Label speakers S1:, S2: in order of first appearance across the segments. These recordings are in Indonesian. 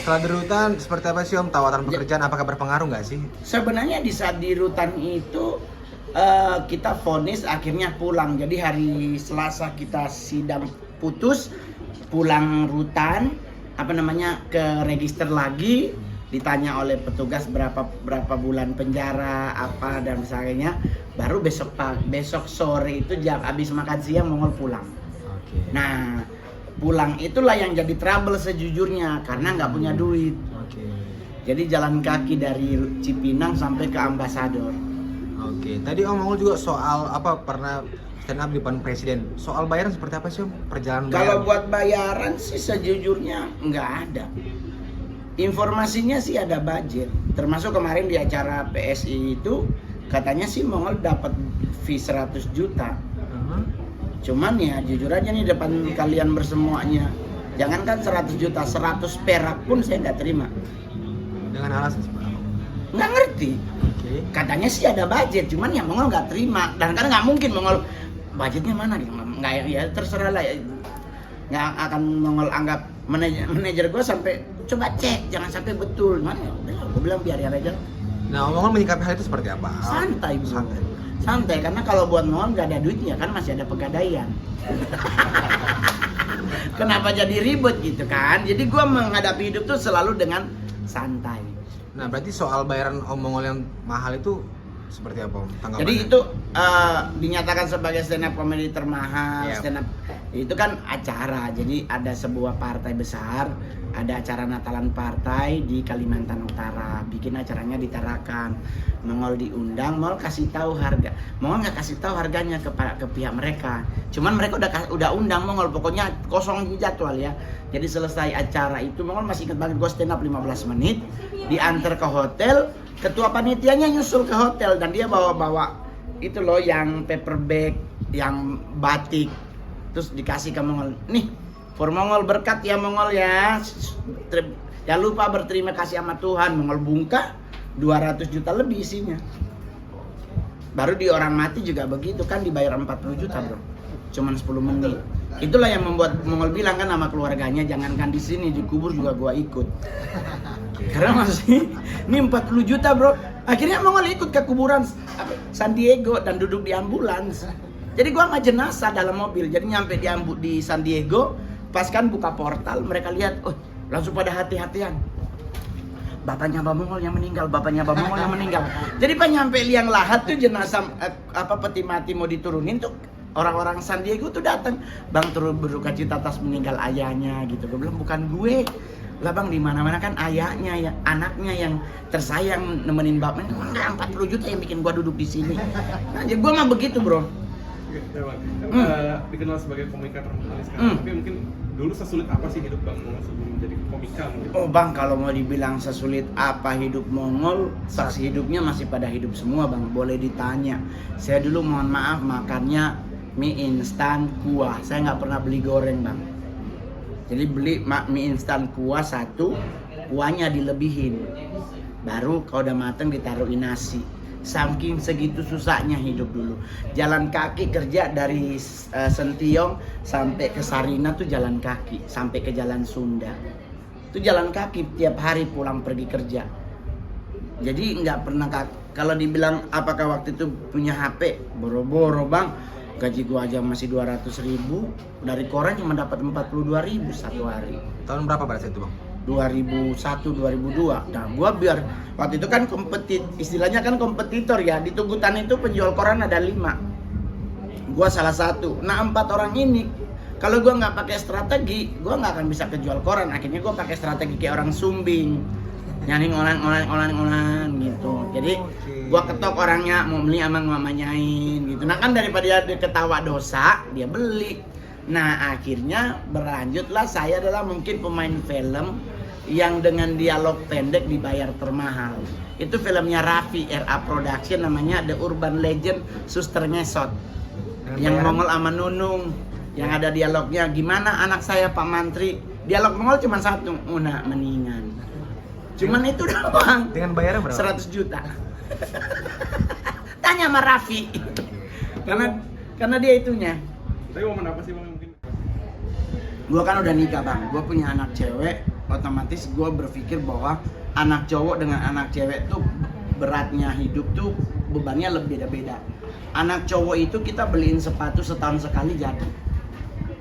S1: setelah di rutan seperti apa sih Om tawaran pekerjaan? Apakah berpengaruh nggak sih?
S2: Sebenarnya di saat di rutan itu kita vonis akhirnya pulang. Jadi hari Selasa kita sidang putus, pulang rutan, ke register lagi, ditanya oleh petugas berapa bulan penjara apa dan sebagainya. Baru besok sore itu jam habis makan siang Mongol pulang.
S1: Oke.
S2: Nah, pulang itulah yang jadi trouble sejujurnya karena nggak punya duit.
S1: Oke.
S2: Jadi jalan kaki dari Cipinang sampai ke Ambasador.
S1: Oke. Tadi Om Mongol juga soal pernah stand up di depan presiden. Soal bayaran seperti apa sih Om? Perjalanan
S2: Kalau
S1: bayaran?
S2: buat bayaran sih sejujurnya nggak ada. Informasinya sih ada budget. Termasuk kemarin di acara PSI itu katanya sih Mongol dapat fee 100 juta. Cuman ya jujur aja nih depan kalian bersemuanya, jangankan 100 juta, 100 perak pun saya nggak terima.
S1: Dengan alasan seperti apa?
S2: Nggak ngerti.
S1: Oke.
S2: Katanya sih ada budget, cuman ya Mongol nggak terima. Dan kan nggak mungkin Mongol budgetnya mana nih? Nggak ya terserah lah. Ya. Nggak akan Mongol anggap manajer gue sampai coba cek, jangan sampai betul. Mana ya? Udah, gue bilang biarin aja.
S1: Nah Om Mongol menyikapi hal itu seperti apa?
S2: Santai bro. Santai, karena kalau buat Mongol nggak ada duitnya kan masih ada pegadaian. Kenapa jadi ribet gitu kan? Jadi gue menghadapi hidup tuh selalu dengan santai.
S1: Nah berarti soal bayaran Om Mongol yang mahal itu seperti apa Om? Tanggapannya?
S2: Jadi itu dinyatakan sebagai stand up comedy termahal.
S1: Yep.
S2: Stand up itu kan acara. Jadi ada sebuah partai besar, ada acara Natalan partai di Kalimantan Utara. Bikin acaranya di Tarakan. Mongol diundang, Mongol kasih tahu harga. Mongol nggak kasih tahu harganya ke pihak mereka. Cuman mereka udah undang Mongol, pokoknya kosong jadwal ya. Jadi selesai acara itu Mongol masih ingat banget, gue stand up 15 menit, diantar ke hotel. Ketua panitianya nyusul ke hotel dan dia bawa itu loh yang paper bag, yang batik, terus dikasih ke Mongol. Nih, for Mongol berkat ya Mongol ya. Jangan lupa berterima kasih sama Tuhan. Mongol bungka 200 juta lebih isinya. Baru di orang mati juga begitu kan, dibayar 40 juta bro. Cuman 10 menit. Itulah yang membuat Mongol bilang kan sama keluarganya, jangankan di sini, di kubur juga gua ikut. Karena masih ini 40 juta bro. Akhirnya Mongol ikut ke kuburan San Diego dan duduk di ambulans. Jadi gua sama jenazah dalam mobil. Jadi nyampe di San Diego, pas kan buka portal, mereka lihat, oh langsung pada hati-hatian. Bapaknya Abah Mongol yang meninggal, bapaknya Abah Mongol yang meninggal. Jadi pas nyampe liang lahat tuh jenazah peti mati mau diturunin tuh, orang-orang San Diego tuh datang, bang turut berduka cita atas meninggal ayahnya gitu. Gue bilang bukan gue, lah bang di mana-mana kan ayahnya ya, anaknya yang tersayang nemenin bapaknya. Enggak 40 juta yang bikin gua duduk di sini. Nah, jadi gua mah begitu bro.
S3: Dikenal sebagai komika termahal sekarang, tapi mungkin dulu sesulit apa sih hidup Bang Mongol sebelum menjadi komika mungkin?
S2: Oh bang, kalau mau dibilang sesulit apa hidup Mongol, saksi hidupnya masih pada hidup semua bang. Boleh ditanya. Saya dulu mohon maaf makannya mie instan kuah. Saya nggak pernah beli goreng bang. Jadi beli mie instan kuah satu, kuahnya dilebihin. Baru kalau udah mateng ditaruhin nasi. Saking segitu susahnya hidup dulu. Jalan kaki kerja dari Sentiong sampai ke Sarina tuh jalan kaki, sampai ke Jalan Sunda. Itu jalan kaki tiap hari pulang pergi kerja. Jadi nggak pernah kalau dibilang apakah waktu itu punya HP, boro-boro bang. Gaji gua aja masih 200.000, dari koran cuma dapat 42.000 satu hari.
S1: Tahun berapa pada saat itu Bang?
S2: 2001 2002. Nah, gua biar waktu itu kan istilahnya kan kompetitor ya. Di Tugutan itu penjual koran ada 5. Gua salah satu. Nah, 4 orang ini kalau gua nggak pakai strategi, gua nggak akan bisa kejual koran. Akhirnya gua pakai strategi kayak orang sumbing. Nyaring online gitu. Jadi gua ketok orangnya mau beli sama ngamanyain gitu. Nah, kan daripada dia ketawa dosa, dia beli. Nah, akhirnya berlanjutlah saya adalah mungkin pemain film yang dengan dialog pendek dibayar termahal. Itu filmnya Raffi, RA Production, namanya The Urban Legend Suster Ngesot. Yang Mongol sama Nunung, yang ada dialognya, gimana anak saya Pak Mantri. Dialog Mongol cuma satu, Una meningan. Cuman itu doang.
S1: Dengan bayaran berapa?
S2: 100 juta. Tanya sama Raffi. Karena dia itunya.
S3: Tapi momen apa sih Bang mungkin?
S2: Gua kan udah nikah bang, gua punya anak cewek. otomatis gue berpikir bahwa anak cowok dengan anak cewek tuh beratnya hidup tuh bebannya lebih beda-beda. Anak cowok itu kita beliin sepatu setahun sekali jadi,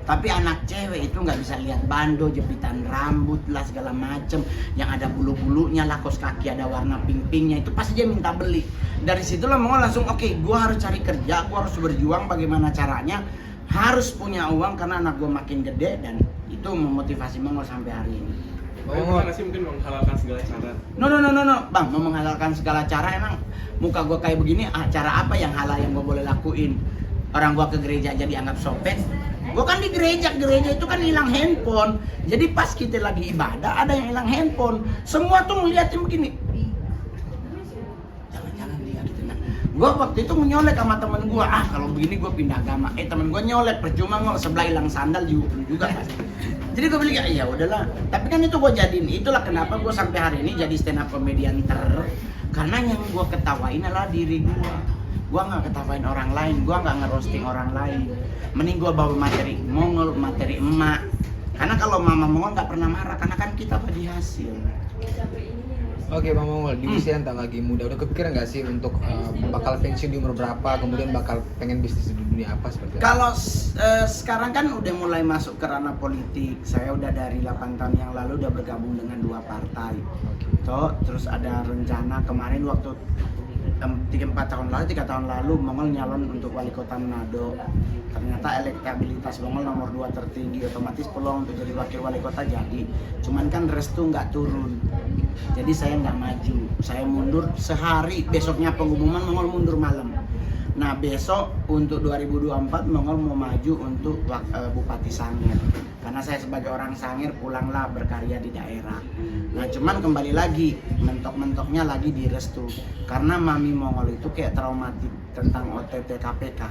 S2: tapi anak cewek itu nggak bisa lihat bando, jepitan rambut lah segala macem, yang ada bulu-bulunya lah, kaos kaki ada warna pink-pinknya, itu pasti dia minta beli. Dari situlah mau langsung oke, gue harus cari kerja, gue harus berjuang bagaimana caranya, harus punya uang karena anak gue makin gede, dan itu memotivasi Mongol sampai hari ini.
S3: Gimana sih mungkin menghalalkan segala cara?
S2: No, bang, mau menghalalkan segala cara, emang muka gue kayak begini, cara apa yang halal yang gue boleh lakuin? Orang gue ke gereja jadi anggap sopet. Gue kan di gereja itu kan hilang handphone. Jadi pas kita lagi ibadah ada yang hilang handphone. Semua tuh ngeliatin begini. Jangan dia gitu. Nah, gue waktu itu menyolek sama temen gue. Kalau begini gue pindah agama. Temen gue nyolek, percuma ngol, sebelah hilang sandal juga pasti. Jadi gue bilang ya udahlah. Tapi kan itu gue jadiin. Itulah kenapa gue sampai hari ini jadi stand up comedian karena yang gue ketawain adalah diri gue. Gue nggak ketawain orang lain, gue nggak ngerosting orang lain. Mending gue bawa materi Mongol, materi emak. Karena kalau mama Mongol nggak pernah marah, karena kan kita bagi hasil.
S1: Oke Bang Mongol, di usia yang tak lagi muda, udah kepikiran nggak sih untuk bakal pensiun di umur berapa, kemudian bakal pengen bisnis di dunia apa seperti itu?
S2: Kalau sekarang kan udah mulai masuk ke ranah politik. Saya udah dari 8 tahun yang lalu udah bergabung dengan 2 partai. Terus ada rencana kemarin waktu 3 tahun lalu Mongol nyalon untuk wali kota Manado. Ternyata elektabilitas Mongol nomor 2 tertinggi, otomatis peluang untuk jadi wakil wali kota jadi. Cuman kan restu nggak turun. Jadi saya nggak maju, saya mundur sehari, besoknya pengumuman Mongol mundur malam. Nah besok untuk 2024 Mongol mau maju untuk Bupati Sangir. Karena saya sebagai orang Sangir pulanglah berkarya di daerah. Nah cuman kembali lagi, mentok-mentoknya lagi di restu. Karena Mami Mongol itu kayak traumatik tentang OTT KPK.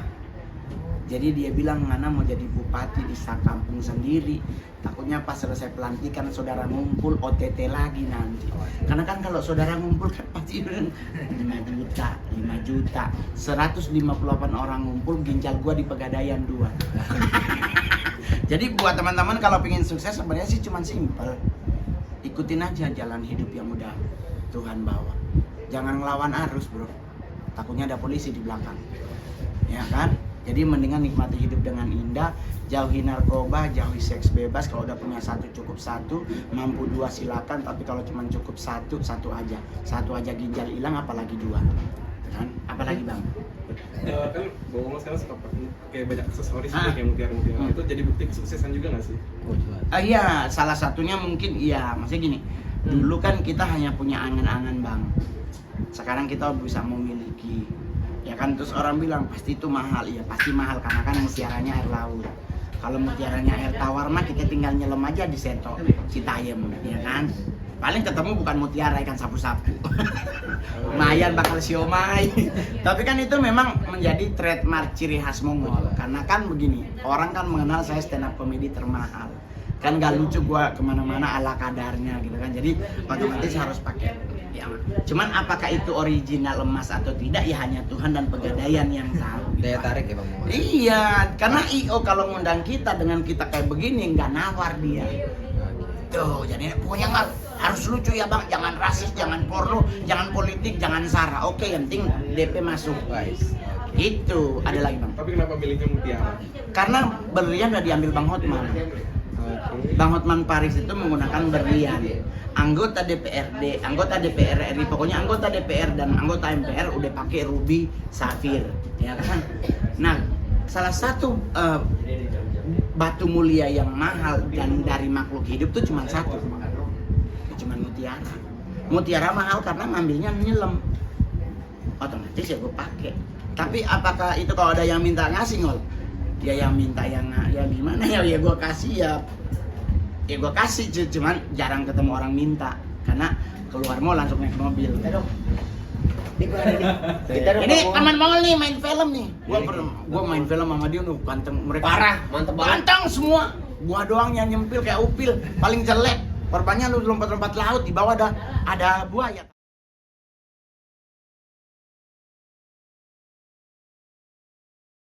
S2: Jadi dia bilang Ngana mau jadi bupati di kampung sendiri. Takutnya pas selesai pelantikan saudara ngumpul OTT lagi nanti. Karena kan kalau saudara ngumpul kan pasti 5 juta 158 orang ngumpul, ginjal gua di Pegadaian 2. Jadi buat teman-teman kalau pengen sukses sebenarnya sih cuman simpel. Ikutin aja jalan hidup yang udah Tuhan bawa. Jangan ngelawan arus bro. Takutnya ada polisi di belakang. Ya kan? Jadi mendingan nikmati hidup dengan indah, jauhi narkoba, jauhi seks bebas. Kalau udah punya 1 cukup 1, mampu 2 silakan. Tapi kalau cuma cukup 1 aja. 1 aja ginjal hilang, apalagi 2. Kan? Apalagi bang?
S3: Kan Bang Mongol sekarang suka pakai kayak banyak aksesoris kayak mutiara-mutiara. Itu jadi bukti kesuksesan juga nggak sih?
S2: Iya, salah satunya mungkin iya. Maksudnya gini, dulu kan kita hanya punya angan-angan bang. Sekarang kita bisa memiliki. Ya kan, terus orang bilang pasti itu mahal. Ya pasti mahal karena kan mutiaranya air laut. Kalau mutiaranya air tawar mah kita tinggal nyelam aja di Seto Citayam, ya kan. Paling ketemu bukan mutiara, ikan sapu-sapu. Lumayan bakal siomay. Tapi kan itu memang menjadi trademark ciri khas Mongol. Karena kan begini, orang kan mengenal saya stand up comedy termahal. Kan gak lucu gua kemana-mana ala kadarnya gitu kan. Jadi otomatis harus pakai. Ya, cuman apakah itu original emas atau tidak ya hanya Tuhan dan Pegadaian yang tahu.
S1: Daya tarik ya Bang Mongol.
S2: Iya, karena IO kalau ngundang kita dengan kita kayak begini nggak nawar dia. Tuh, jadi pokoknya nggak harus lucu ya bang, jangan rasis, jangan porno, jangan politik, jangan sara. Oke, yang penting DP masuk. Itu ada lagi bang.
S3: Tapi kenapa milihnya mutiara?
S2: Karena berlian udah diambil Bang Hotman. Bang Hotman Paris itu menggunakan berlian. Anggota DPRD, anggota DPR RI, pokoknya anggota DPR dan anggota MPR udah pakai ruby safir, ya kan? Nah, salah satu batu mulia yang mahal dan dari makhluk hidup tuh cuma 1, cuma mutiara. Mutiara mahal karena ngambilnya nyelam, otomatis ya gue pakai. Tapi apakah itu kalau ada yang minta ngasih ngol? Ya yang minta yang ya gimana ya gue kasih ya gue kasih, cuman jarang ketemu orang minta karena keluar mau langsung naik mobil. Ini teman Mongol nih main film nih. Gua main film sama dia udah ganteng, mereka
S4: Parah, mantep banget.
S2: ganteng semua. Gua doang yang nyempil kayak upil, paling jelek. Korbannya lu lompat-lompat laut, di bawah ada buaya.